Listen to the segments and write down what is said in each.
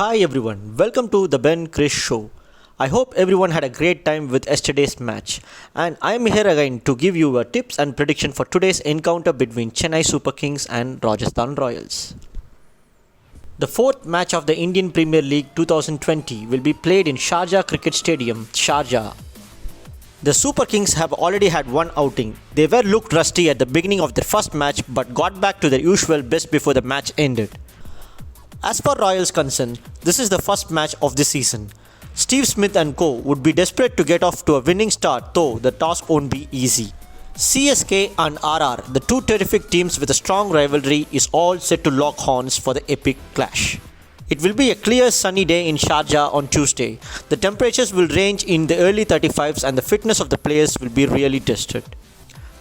Hi everyone, welcome to the Ben Chris Show. I hope everyone had a great time with yesterday's match, and I am here again to give you a tips and prediction for today's encounter between Chennai Super Kings and Rajasthan Royals. The fourth match of the Indian Premier League 2020 will be played in Sharjah Cricket Stadium, Sharjah. The Super Kings have already had one outing. They were looked rusty at the beginning of their first match but got back to their usual best before the match ended. As for Royals concerned, this is the first match of the season. Steve Smith and co would be desperate to get off to a winning start, though the task won't be easy. CSK and RR, the two terrific teams with a strong rivalry, is all set to lock horns for the epic clash. It will be a clear sunny day in Sharjah on Tuesday. The temperatures will range in the early 35s and the fitness of the players will be really tested.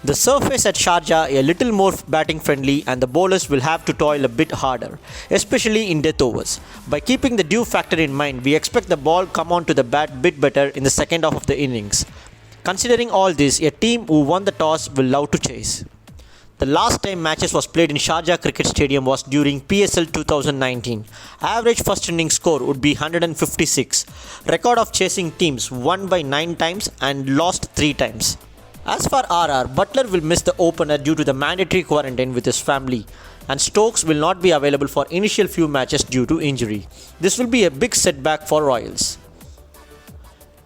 The surface at Sharjah is a little more batting friendly and the bowlers will have to toil a bit harder, especially in death overs. By keeping the dew factor in mind, we expect the ball come onto the bat bit better in the second half of the innings. Considering all this, a team who won the toss will love to chase. The last time matches was played in Sharjah Cricket Stadium was during PSL 2019. Average first inning score would be 156. Record of chasing teams won by 9 times and lost 3 times. As for RR, Butler will miss the opener due to the mandatory quarantine with his family, and Stokes will not be available for initial few matches due to injury. This will be a big setback for Royals.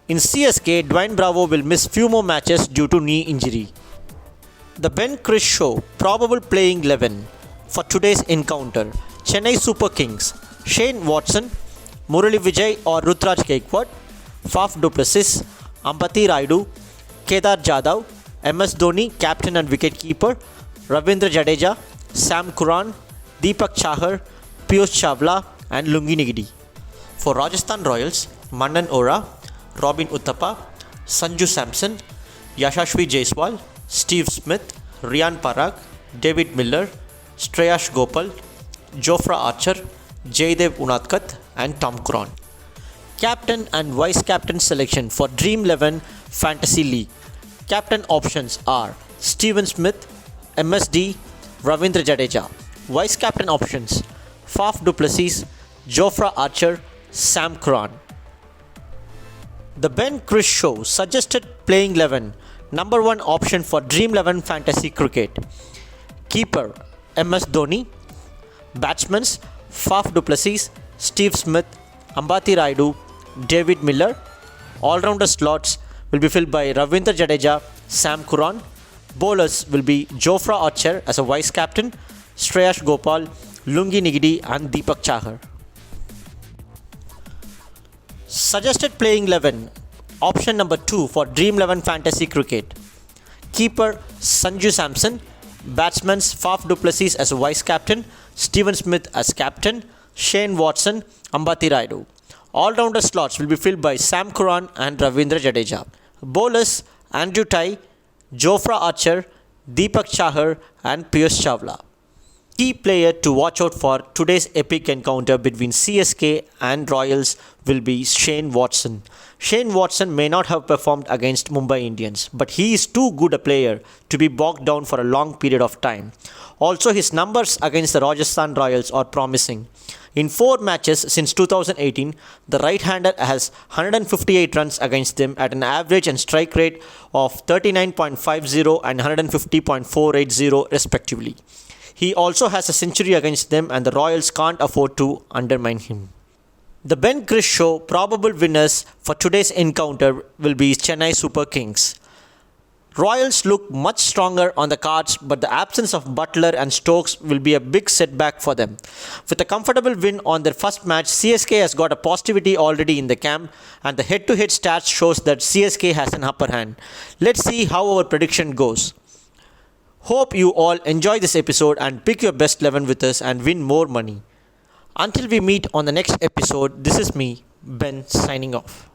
In CSK, Dwayne Bravo will miss few more matches due to knee injury. The Ben Chris Show probable playing 11 for today's encounter: Chennai Super Kings, Shane Watson, Murali Vijay or Rutraj Gaikwad, Faf du Plessis, Ambati Rayudu, Kedar Jadhav, MS Dhoni, captain and wicketkeeper, Ravindra Jadeja, Sam Curran, Deepak Chahar, Piyush Chawla and Lungi Nigidi. For Rajasthan Royals, Manan Ora, Robin Uthappa, Sanju Samson, Yashashvi Jaiswal, Steve Smith, Rian Parag, David Miller, Shreyash Gopal, Jofra Archer, Jaydev Unadkat and Tom Curran. Captain and Vice Captain selection for Dream 11 Fantasy League. Captain options are Steven Smith, MSD, Ravindra Jadeja. Vice Captain options: Faf du Plessis, Jofra Archer, Sam Curran. The Ben Chris Show suggested playing 11. Number 1 option for Dream 11 Fantasy Cricket. Keeper MS Dhoni. Batsmen Faf du Plessis, Steve Smith, Ambati Rayudu, David Miller. All-rounder slots will be filled by Ravindra Jadeja, Sam Curran. Bowlers will be Jofra Archer as a vice captain, Shreyash Gopal, Lungi Nigidi and Deepak Chahar. Suggested playing 11. Option number 2 for Dream 11 Fantasy Cricket. Keeper Sanju Samson. Batsmen Faf du Plessis as a vice captain, Steven Smith as captain, Shane Watson, Ambati Rayudu. All-rounder slots will be filled by Sam Curran and Ravindra Jadeja. Bowlers Andrew Tye, Jofra Archer, Deepak Chahar and Piyush Chawla. Key player to watch out for today's epic encounter between CSK and Royals will be Shane Watson. Shane Watson may not have performed against Mumbai Indians, but he is too good a player to be bogged down for a long period of time. Also, his numbers against the Rajasthan Royals are promising. In 4 matches since 2018, the right-hander has 158 runs against them at an average and strike rate of 39.50 and 150.480 respectively. He also has a century against them and the Royals can't afford to undermine him. The Ben Chris Show probable winners for today's encounter will be Chennai Super Kings. Royals look much stronger on the cards, but the absence of Butler and Stokes will be a big setback for them. With a comfortable win on their first match, CSK has got a positivity already in the camp and the head-to-head stats shows that CSK has an upper hand. Let's see how our prediction goes. Hope you all enjoy this episode and pick your best 11 with us and win more money. Until we meet on the next episode, this is me, Ben, signing off.